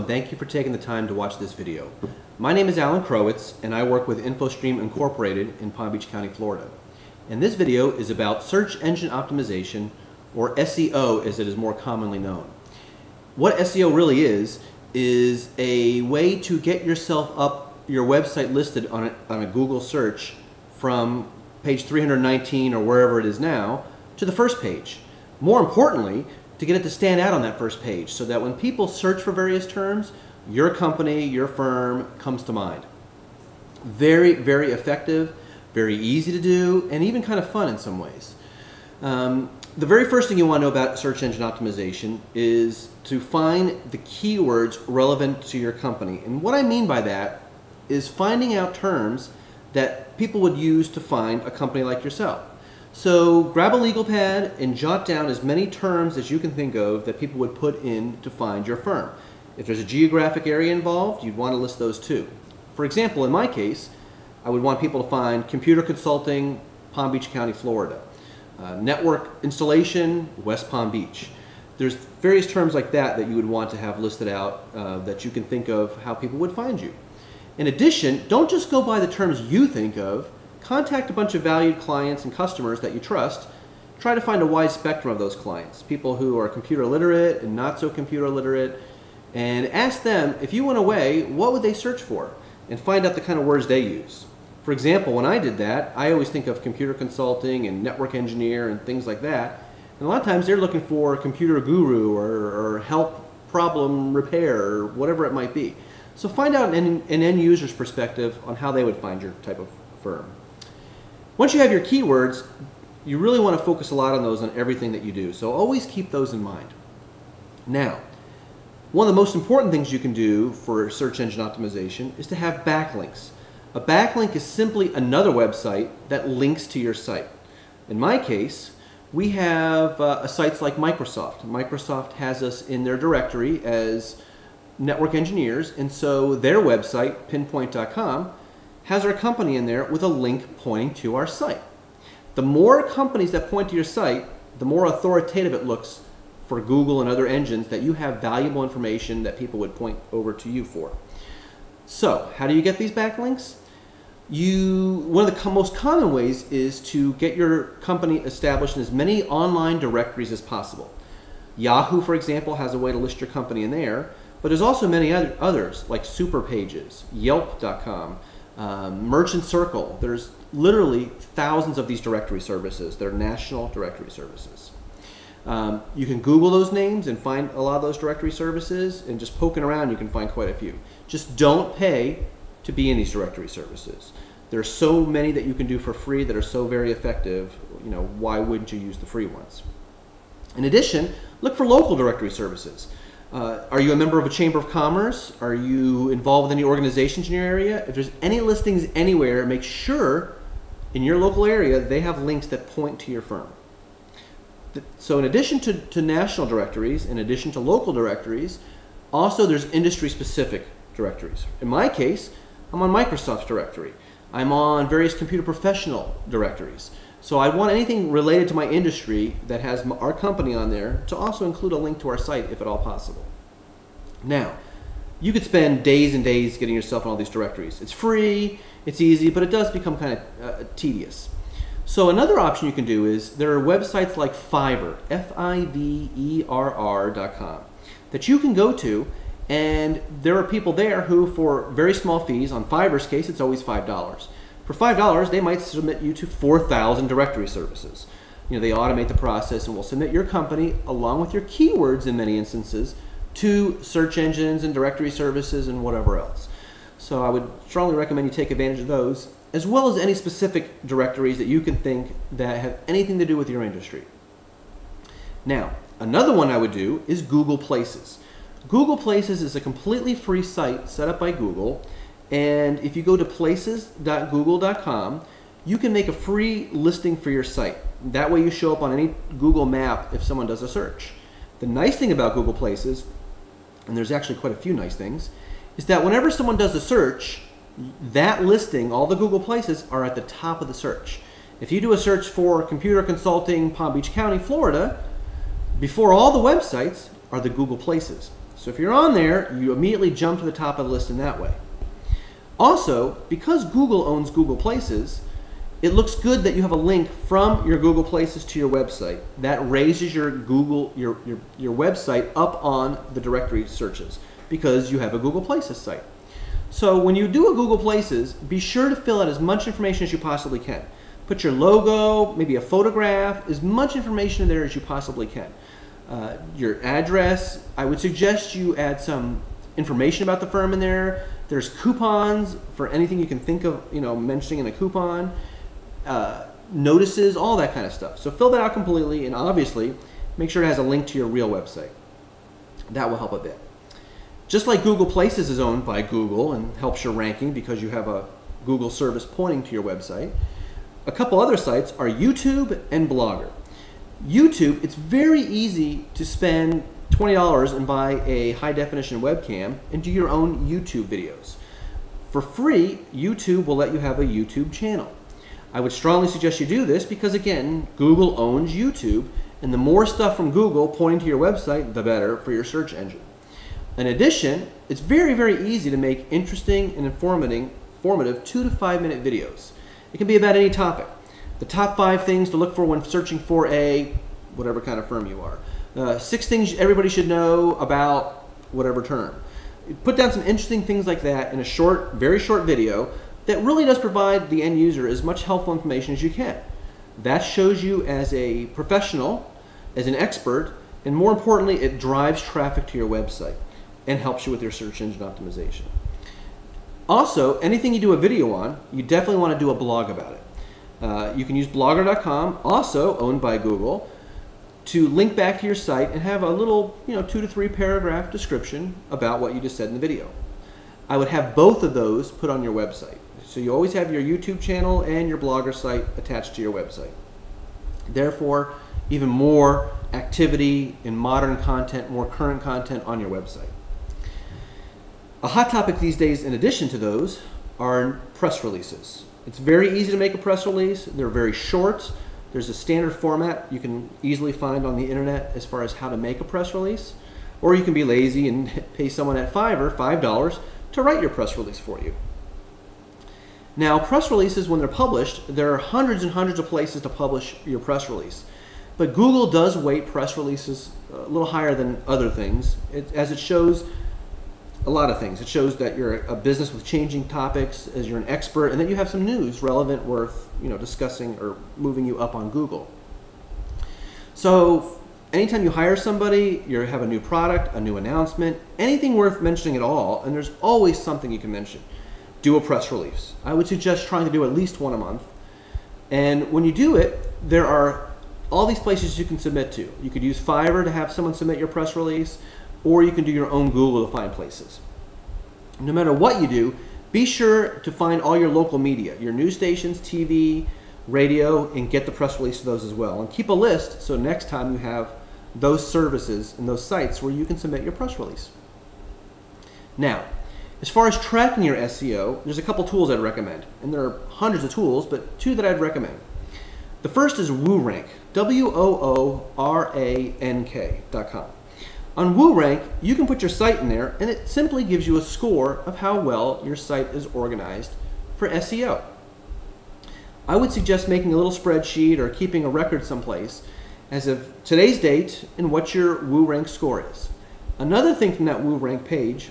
and thank you for taking the time to watch this video. My name is Alan Krowitz, and I work with InfoStream Incorporated in Palm Beach County, Florida. And this video is about search engine optimization, or SEO as it is more commonly known. What SEO really is a way to get yourself up, your website listed on a Google search from page 319 or wherever it is now to the first page. More importantly, to get it to stand out on that first page so that when people search for various terms, your company, your firm comes to mind. Very, very effective, very easy to do, and even kind of fun in some ways. The very first thing you want to know about search engine optimization is to find the keywords relevant to your company. And what I mean by that is finding out terms that people would use to find a company like yourself. So grab a legal pad and jot down as many terms as you can think of that people would put in to find your firm. If there's a geographic area involved, you'd want to list those too. For example, in my case, I would want people to find computer consulting, Palm Beach County, Florida. Network installation, West Palm Beach. There's various terms like that that you would want to have listed out that you can think of how people would find you. In addition, don't just go by the terms you think of. Contact a bunch of valued clients and customers that you trust. Try to find a wide spectrum of those clients, people who are computer literate and not so computer literate, and ask them, if you went away, what would they search for? And find out the kind of words they use. For example, when I did that, I always think of computer consulting and network engineer and things like that. And a lot of times they're looking for a computer guru or help problem repair or whatever it might be. So find out an end user's perspective on how they would find your type of firm. Once you have your keywords, you really want to focus a lot on those on everything that you do. So always keep those in mind. Now, one of the most important things you can do for search engine optimization is to have backlinks. A backlink is simply another website that links to your site. In my case, we have sites like Microsoft. Microsoft has us in their directory as network engineers, and so their website, pinpoint.com, has our company in there with a link pointing to our site. The more companies that point to your site, the more authoritative it looks for Google and other engines that you have valuable information that people would point over to you for. So, how do you get these backlinks? One of the most common ways is to get your company established in as many online directories as possible. Yahoo, for example, has a way to list your company in there, but there's also many others like Superpages, Yelp.com, Merchant Circle. There's literally thousands of these directory services. They're national directory services. You can Google those names and find a lot of those directory services, and just poking around you can find quite a few. Just don't pay to be in these directory services. There are so many that you can do for free that are so very effective. You know, why wouldn't you use the free ones? In addition, look for local directory services. Are you a member of a chamber of commerce? Are you involved with any organizations in your area? If there's any listings anywhere, make sure in your local area they have links that point to your firm. So in addition to national directories, in addition to local directories, also there's industry-specific directories. In my case, I'm on Microsoft's directory. I'm on various computer professional directories. So I want anything related to my industry that has our company on there to also include a link to our site if at all possible. Now, you could spend days and days getting yourself in all these directories. It's free, it's easy, but it does become kind of tedious. So another option you can do is there are websites like Fiverr, Fiverr.com, that you can go to, and there are people there who, for very small fees, on Fiverr's case, it's always $5. For $5, they might submit you to 4,000 directory services. You know, they automate the process and will submit your company, along with your keywords in many instances, to search engines and directory services and whatever else. So I would strongly recommend you take advantage of those, as well as any specific directories that you can think that have anything to do with your industry. Now, another one I would do is Google Places. Google Places is a completely free site set up by Google, and if you go to places.google.com, you can make a free listing for your site. That way you show up on any Google map if someone does a search. The nice thing about Google Places, and there's actually quite a few nice things, is that whenever someone does a search, that listing, all the Google Places, are at the top of the search. If you do a search for computer consulting, Palm Beach County, Florida, before all the websites are the Google Places. So if you're on there, you immediately jump to the top of the list in that way. Also, because Google owns Google Places, it looks good that you have a link from your Google Places to your website. That raises your website up on the directory searches because you have a Google Places site. So when you do a Google Places, be sure to fill out as much information as you possibly can. Put your logo, maybe a photograph, as much information in there as you possibly can. Your address, I would suggest you add some information about the firm in there. There's coupons for anything you can think of, mentioning in a coupon. Notices, all that kind of stuff. So fill that out completely, and obviously make sure it has a link to your real website. That will help a bit. Just like Google Places is owned by Google and helps your ranking because you have a Google service pointing to your website, a couple other sites are YouTube and Blogger. YouTube, it's very easy to spend $20 and buy a high definition webcam and do your own YouTube videos. For free, YouTube will let you have a YouTube channel. I would strongly suggest you do this because, again, Google owns YouTube, and the more stuff from Google pointing to your website, the better for your search engine. In addition, it's very, very easy to make interesting and informative 2 to 5 minute videos. It can be about any topic. The top 5 things to look for when searching for a whatever kind of firm you are. 6 things everybody should know about whatever term. Put down some interesting things like that in a short, very short video that really does provide the end user as much helpful information as you can. That shows you as a professional, as an expert, and more importantly, it drives traffic to your website and helps you with your search engine optimization. Also, anything you do a video on, you definitely want to do a blog about it. You can use blogger.com, also owned by Google, to link back to your site and have a little 2 to 3 paragraph description about what you just said in the video. I would have both of those put on your website. So you always have your YouTube channel and your Blogger site attached to your website. Therefore, even more activity in modern content, more current content on your website. A hot topic these days, in addition to those, are press releases. It's very easy to make a press release. They're very short. There's a standard format you can easily find on the internet as far as how to make a press release. Or you can be lazy and pay someone at $5 to write your press release for you. Now, press releases, when they're published, there are hundreds and hundreds of places to publish your press release. But Google does weight press releases a little higher than other things, as it shows a lot of things. It shows that you're a business with changing topics, as you're an expert, and that you have some news relevant worth discussing or moving you up on Google. So anytime you hire somebody, you have a new product, a new announcement, anything worth mentioning at all, and there's always something you can mention. Do a press release. I would suggest trying to do at least one a month. And when you do it, there are all these places you can submit to. You could use Fiverr to have someone submit your press release, or you can do your own Google to find places. No matter what you do, be sure to find all your local media, your news stations, TV, radio, and get the press release to those as well. And keep a list so next time you have those services and those sites where you can submit your press release. Now, as far as tracking your SEO, there's a couple tools I'd recommend. And there are hundreds of tools, but 2 that I'd recommend. The first is WooRank, WOORANK.com. On WooRank, you can put your site in there, and it simply gives you a score of how well your site is organized for SEO. I would suggest making a little spreadsheet or keeping a record someplace as of today's date and what your WooRank score is. Another thing from that WooRank page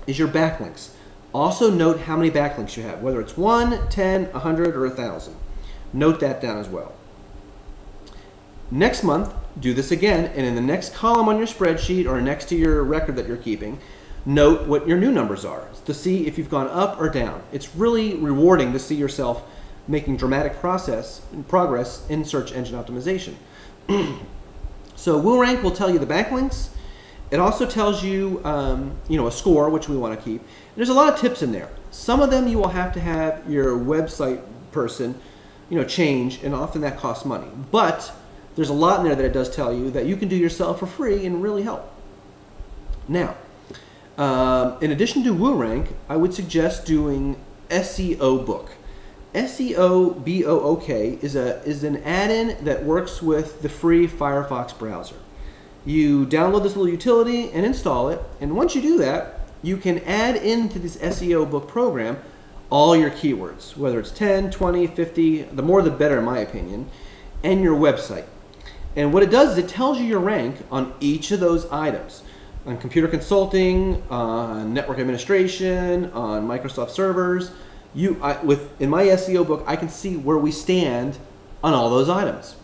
is your backlinks. Also note how many backlinks you have, whether it's 1, 10, 100, or 1,000. Note that down as well. Next month, do this again, and in the next column on your spreadsheet or next to your record that you're keeping, note what your new numbers are to see if you've gone up or down. It's really rewarding to see yourself making dramatic progress in search engine optimization. So WooRank will tell you the backlinks. It also tells you, a score, which we want to keep. And there's a lot of tips in there. Some of them you will have to have your website person, change, and often that costs money. But there's a lot in there that it does tell you that you can do yourself for free and really help. Now, in addition to WooRank, I would suggest doing SEO Book. SEO Book is an add-in that works with the free Firefox browser. You download this little utility and install it, and once you do that, you can add into this SEO book program all your keywords, whether it's 10, 20, 50, the more the better in my opinion, and your website. And what it does is it tells you your rank on each of those items. On computer consulting, on network administration, on Microsoft servers. In my SEO book, I can see where we stand on all those items.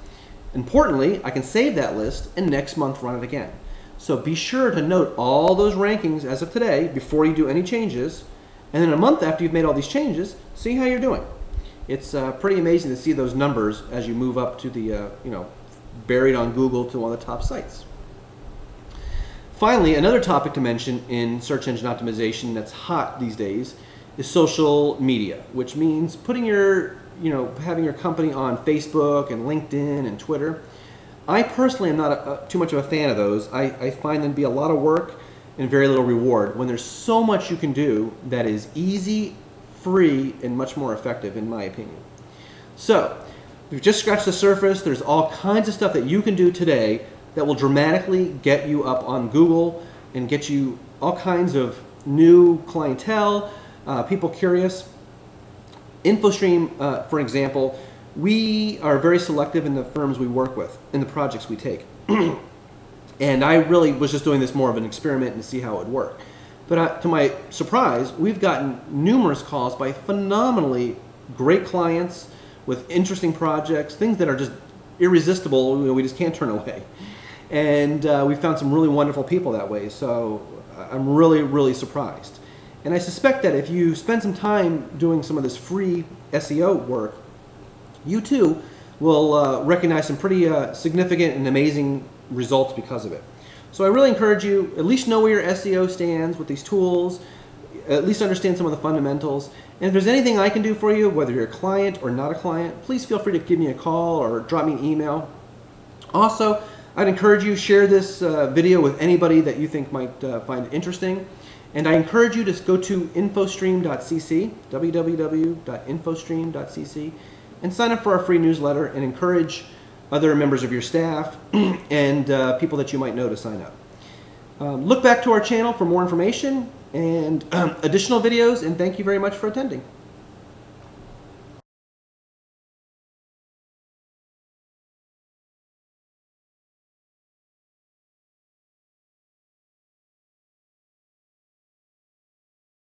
Importantly, I can save that list and next month run it again. So be sure to note all those rankings as of today before you do any changes. And then a month after you've made all these changes, see how you're doing. It's pretty amazing to see those numbers as you move up to the, buried on Google to one of the top sites. Finally, another topic to mention in search engine optimization that's hot these days is social media, which means putting your, having your company on Facebook and LinkedIn and Twitter. I personally am not too much of a fan of those. I find them to be a lot of work and very little reward when there's so much you can do that is easy, free, and much more effective in my opinion. So, we've just scratched the surface. There's all kinds of stuff that you can do today that will dramatically get you up on Google and get you all kinds of new clientele, people curious. InfoStream, for example, we are very selective in the firms we work with, in the projects we take. And I really was just doing this more of an experiment and to see how it would work. But to my surprise, we've gotten numerous calls by phenomenally great clients with interesting projects, things that are just irresistible, we just can't turn away. And we found some really wonderful people that way, so I'm really, really surprised. And I suspect that if you spend some time doing some of this free SEO work, you too will recognize some pretty significant and amazing results because of it. So I really encourage you, at least know where your SEO stands with these tools, at least understand some of the fundamentals. And if there's anything I can do for you, whether you're a client or not a client, please feel free to give me a call or drop me an email. Also, I'd encourage you to share this video with anybody that you think might find it interesting. And I encourage you to go to infostream.cc, www.infostream.cc, and sign up for our free newsletter and encourage other members of your staff and people that you might know to sign up. Look back to our channel for more information and additional videos, and thank you very much for attending.